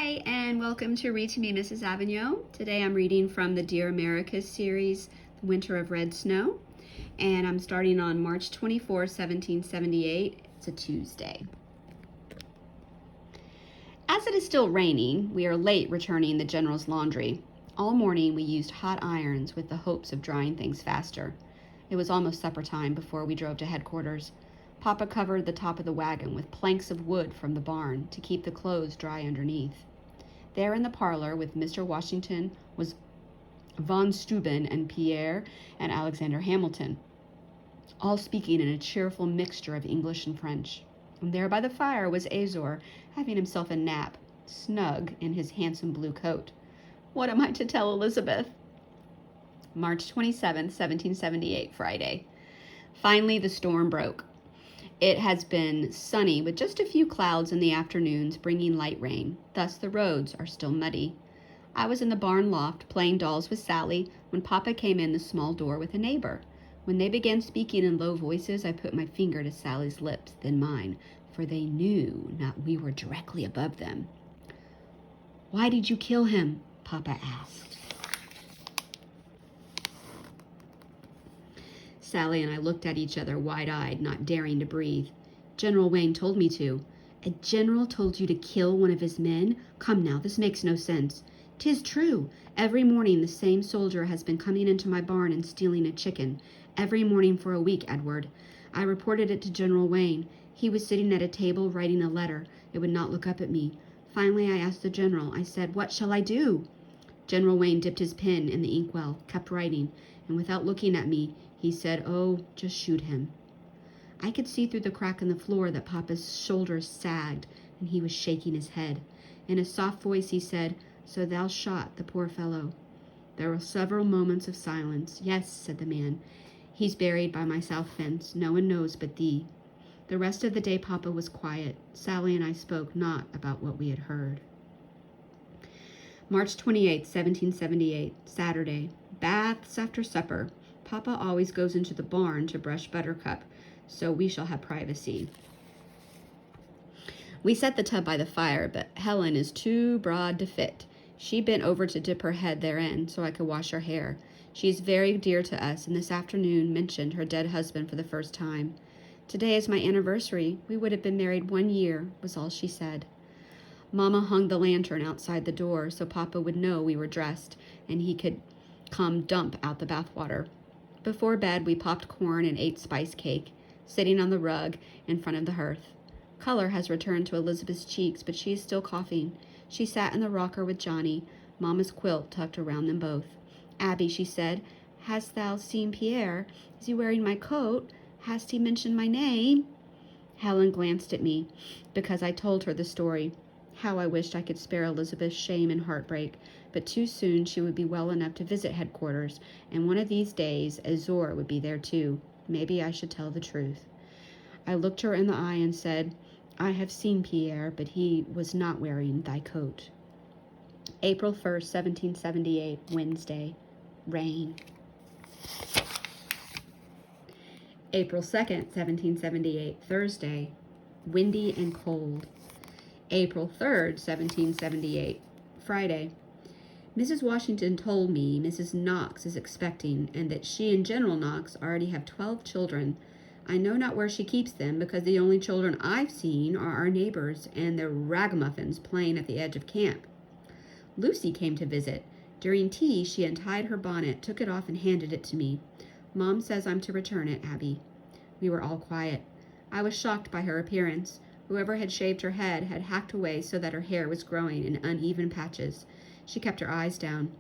Hi, and welcome to Read to Me, Mrs. Avignon. Today I'm reading from the Dear Americas series, The Winter of Red Snow, and I'm starting on March 24, 1778. It's a Tuesday. As it is still raining, we are late returning the General's laundry. All morning we used hot irons with the hopes of drying things faster. It was almost supper time before we drove to headquarters. Papa covered the top of the wagon with planks of wood from the barn to keep the clothes dry underneath. There in the parlor with Mr. Washington was von Steuben and Pierre and Alexander Hamilton, all speaking in a cheerful mixture of English and French. And there by the fire was Azor, having himself a nap, snug in his handsome blue coat. What am I to tell Elizabeth? March 27th, 1778, Friday. Finally, the storm broke. It has been sunny with just a few clouds in the afternoons bringing light rain. Thus the roads are still muddy. I was in the barn loft playing dolls with Sally when Papa came in the small door with a neighbor. When they began speaking in low voices, I put my finger to Sally's lips, then mine, for they knew not we were directly above them. "Why did you kill him?" Papa asked. Sally and I looked at each other wide-eyed, not daring to breathe. "General Wayne told me to." "A general told you to kill one of his men? Come now, this makes no sense." "'Tis true. Every morning the same soldier has been coming into my barn and stealing a chicken. Every morning for a week, Edward. I reported it to General Wayne. He was sitting at a table writing a letter. It would not look up at me. Finally I asked the general. I said, 'What shall I do?' General Wayne dipped his pen in the inkwell, kept writing, and without looking at me, he said, 'Oh, just shoot him.'" I could see through the crack in the floor that Papa's shoulders sagged, and he was shaking his head. In a soft voice he said, "So thou shot the poor fellow." There were several moments of silence. "Yes," said the man. "He's buried by my south fence. No one knows but thee." The rest of the day Papa was quiet. Sally and I spoke not about what we had heard. March 28, 1778, Saturday. Baths after supper. Papa always goes into the barn to brush Buttercup, so we shall have privacy. We set the tub by the fire, but Helen is too broad to fit. She bent over to dip her head therein so I could wash her hair. She is very dear to us, and this afternoon mentioned her dead husband for the first time. "Today is my anniversary. We would have been married 1 year," was all she said. Mama hung the lantern outside the door so Papa would know we were dressed and he could come dump out the bathwater. Before bed, we popped corn and ate spice cake, sitting on the rug in front of the hearth. Color has returned to Elizabeth's cheeks, but she is still coughing. She sat in the rocker with Johnny, Mama's quilt tucked around them both. "Abby," she said, "hast thou seen Pierre? Is he wearing my coat? Hast he mentioned my name?" Helen glanced at me, because I told her the story. How I wished I could spare Elizabeth's shame and heartbreak, but too soon she would be well enough to visit headquarters, and one of these days Azor would be there too. Maybe I should tell the truth. I looked her in the eye and said, "I have seen Pierre, but he was not wearing thy coat." April 1st, 1778, Wednesday. Rain. April 2nd, 1778, Thursday. Windy and cold. April 3rd, 1778, Friday. Mrs. Washington told me Mrs. Knox is expecting, and that she and General Knox already have 12 children. I know not where she keeps them, because the only children I've seen are our neighbors and the ragamuffins playing at the edge of camp. Lucy came to visit. During tea, she untied her bonnet, took it off, and handed it to me. "Mom says I'm to return it, Abby." We were all quiet. I was shocked by her appearance. Whoever had shaved her head had hacked away so that her hair was growing in uneven patches. She kept her eyes down.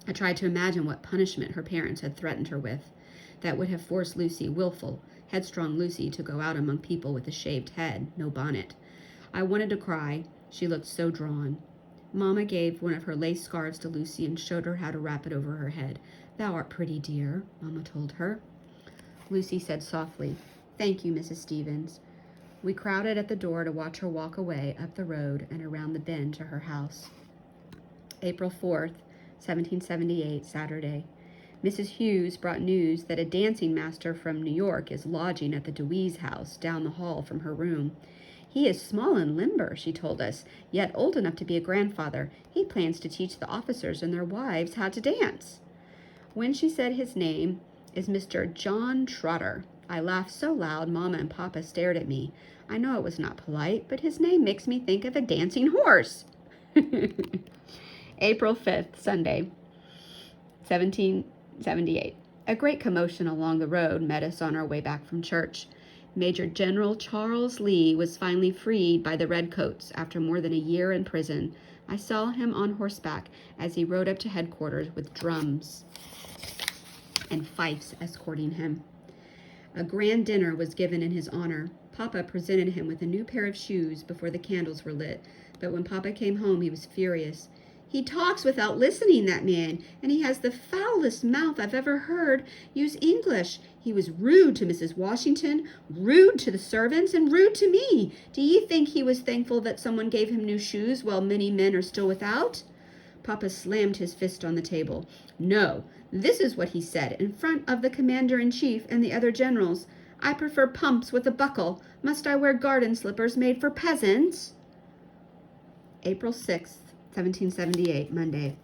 I tried to imagine what punishment her parents had threatened her with. That would have forced Lucy, willful, headstrong Lucy, to go out among people with a shaved head, no bonnet. I wanted to cry. She looked so drawn. Mama gave one of her lace scarves to Lucy and showed her how to wrap it over her head. "Thou art pretty, dear," Mama told her. Lucy said softly, "Thank you, Mrs. Stevens." We crowded at the door to watch her walk away up the road and around the bend to her house. April 4th, 1778, Saturday. Mrs. Hughes brought news that a dancing master from New York is lodging at the DeWeese house down the hall from her room. He is small and limber, she told us, yet old enough to be a grandfather. He plans to teach the officers and their wives how to dance. When she said his name is Mr. John Trotter, I laughed so loud Mama and Papa stared at me. I know it was not polite, but his name makes me think of a dancing horse. April 5th, Sunday, 1778. A great commotion along the road met us on our way back from church. Major General Charles Lee was finally freed by the Redcoats after more than a year in prison. I saw him on horseback as he rode up to headquarters with drums and fifes escorting him. A grand dinner was given in his honor. Papa presented him with a new pair of shoes before the candles were lit, but when Papa came home, he was furious. He talks without listening, that man, and he has the foulest mouth I've ever heard use English. He was rude to Mrs. Washington, rude to the servants, and rude to me. Do ye think he was thankful that someone gave him new shoes while many men are still without? Papa slammed his fist on the table. No, this is what he said in front of the commander-in-chief and the other generals. I prefer pumps with a buckle. Must I wear garden slippers made for peasants? April 6th, 1778, Monday.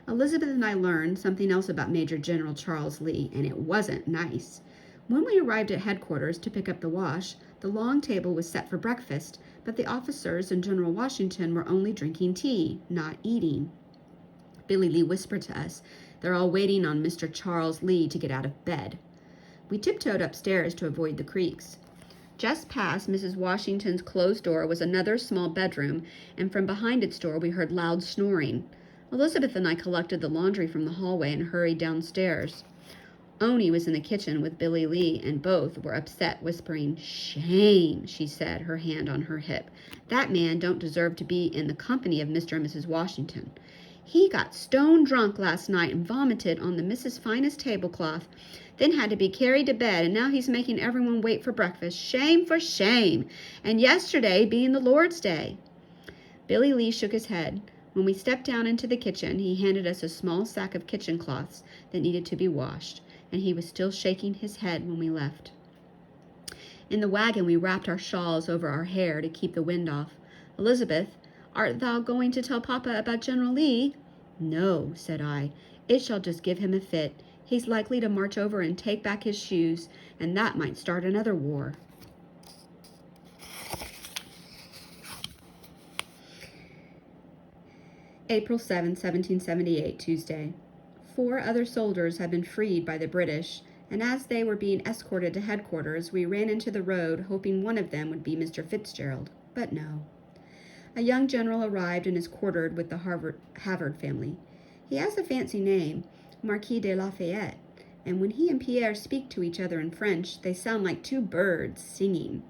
Elizabeth and I learned something else about Major General Charles Lee, and it wasn't nice. When we arrived at headquarters to pick up the wash, the long table was set for breakfast, but the officers and General Washington were only drinking tea, not eating. Billy Lee whispered to us, "They're all waiting on Mr. Charles Lee to get out of bed." We tiptoed upstairs to avoid the creaks. Just past Mrs. Washington's closed door was another small bedroom, and from behind its door we heard loud snoring. Elizabeth and I collected the laundry from the hallway and hurried downstairs. Oni was in the kitchen with Billy Lee, and both were upset, whispering, "Shame," she said, her hand on her hip. "That man don't deserve to be in the company of Mr. and Mrs. Washington. He got stone drunk last night and vomited on the Mrs. Finest tablecloth, then had to be carried to bed, and now he's making everyone wait for breakfast. Shame for shame! And yesterday being the Lord's Day." Billy Lee shook his head. When we stepped down into the kitchen, he handed us a small sack of kitchen cloths that needed to be washed, and he was still shaking his head when we left. In the wagon, we wrapped our shawls over our hair to keep the wind off. "Elizabeth, art thou going to tell Papa about General Lee?" "No," said I. "It shall just give him a fit. He's likely to march over and take back his shoes, and that might start another war." April 7, 1778, Tuesday. 4 other soldiers had been freed by the British, and as they were being escorted to headquarters, we ran into the road, hoping one of them would be Mr. Fitzgerald, but no. A young general arrived and is quartered with the Havard family. He has a fancy name, Marquis de Lafayette, and when he and Pierre speak to each other in French, they sound like 2 birds singing.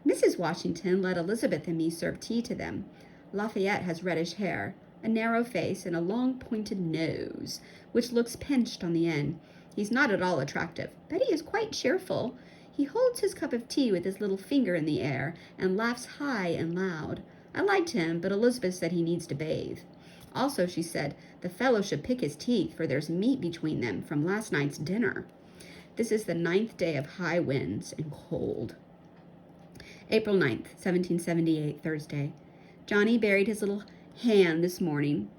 Mrs. Washington let Elizabeth and me serve tea to them. Lafayette has reddish hair, a narrow face, and a long pointed nose, which looks pinched on the end. He's not at all attractive, but he is quite cheerful. He holds his cup of tea with his little finger in the air and laughs high and loud. I liked him, but Elizabeth said he needs to bathe. Also, she said, the fellow should pick his teeth, for there's meat between them from last night's dinner. This is the 9th day of high winds and cold. April 9th, 1778, Thursday. Johnny buried his little hand this morning.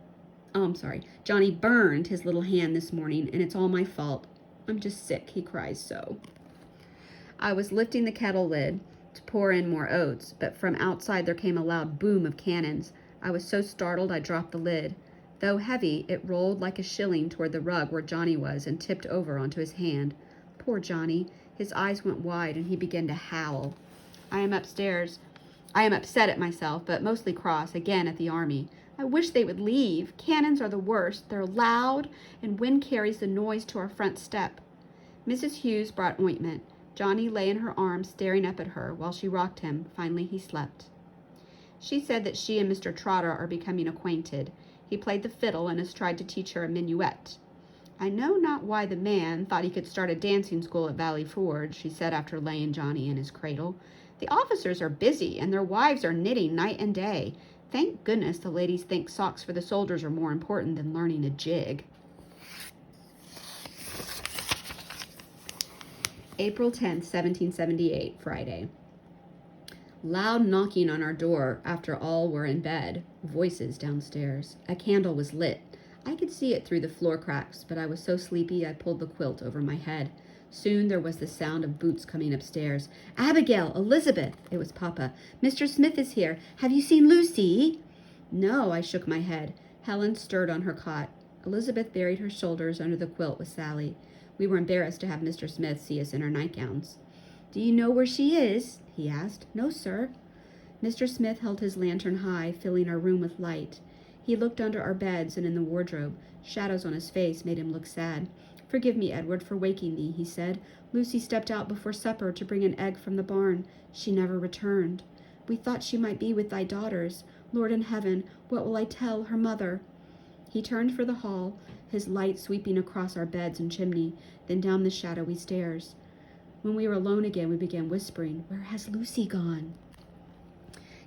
Johnny burned his little hand this morning, and it's all my fault. I'm just sick, he cries so. I was lifting the kettle lid to pour in more oats, but from outside there came a loud boom of cannons. I was so startled I dropped the lid. Though heavy, it rolled like a shilling toward the rug where Johnny was and tipped over onto his hand. Poor Johnny. His eyes went wide and he began to howl. I am upstairs. I am upset at myself, but mostly cross again at the army. I wish they would leave. Cannons are the worst. They're loud, and wind carries the noise to our front step. Mrs. Hughes brought ointment. Johnny lay in her arms staring up at her while she rocked him. Finally, he slept. She said that she and Mr. Trotter are becoming acquainted. He played the fiddle and has tried to teach her a minuet. I know not why the man thought he could start a dancing school at Valley Forge, she said after laying Johnny in his cradle. The officers are busy, and their wives are knitting night and day. Thank goodness the ladies think socks for the soldiers are more important than learning a jig. April 10th, 1778, Friday. Loud knocking on our door after all were in bed. Voices downstairs. A candle was lit. I could see it through the floor cracks, but I was so sleepy I pulled the quilt over my head. Soon there was the sound of boots coming upstairs. Abigail! Elizabeth! It was Papa. Mr. Smith is here. Have you seen Lucy? No, I shook my head. Helen stirred on her cot. Elizabeth buried her shoulders under the quilt with Sally. We were embarrassed to have Mr. Smith see us in our nightgowns. Do you know where she is? He asked. No, sir. Mr. Smith held his lantern high, filling our room with light. He looked under our beds and in the wardrobe. Shadows on his face made him look sad. Forgive me, Edward, for waking thee, he said. Lucy stepped out before supper to bring an egg from the barn. She never returned. We thought she might be with thy daughters. Lord in heaven, what will I tell her mother? He turned for the hall, his light sweeping across our beds and chimney, then down the shadowy stairs. When we were alone again, we began whispering, Where has Lucy gone?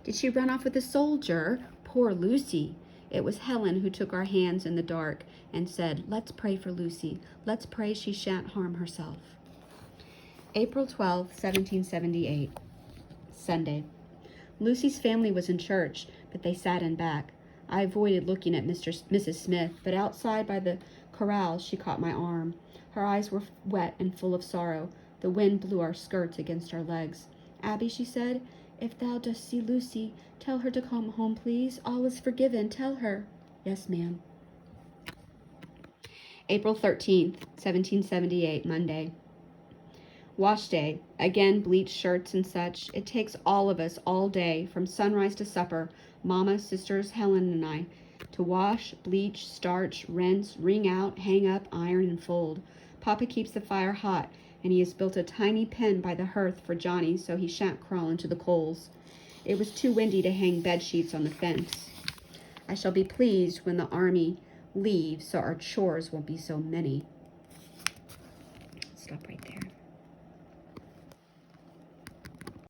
Did she run off with a soldier? Poor Lucy. It was Helen who took our hands in the dark and said, Let's pray for Lucy. Let's pray she shan't harm herself. April 12, 1778. Sunday. Lucy's family was in church, but they sat in back. I avoided looking at Mrs. Smith, but outside by the corral she caught my arm. Her eyes were wet and full of sorrow. The wind blew our skirts against our legs. Abby, she said, if thou dost see Lucy, tell her to come home, please. All is forgiven. Tell her. Yes, ma'am. April 13th, 1778, Monday. Wash day. Again, bleached shirts and such. It takes all of us all day, from sunrise to supper, Mama, sisters, Helen, and I, to wash, bleach, starch, rinse, wring out, hang up, iron, and fold. Papa keeps the fire hot, and he has built a tiny pen by the hearth for Johnny so he shan't crawl into the coals. It was too windy to hang bed sheets on the fence. I shall be pleased when the army leaves so our chores won't be so many. Stop right there.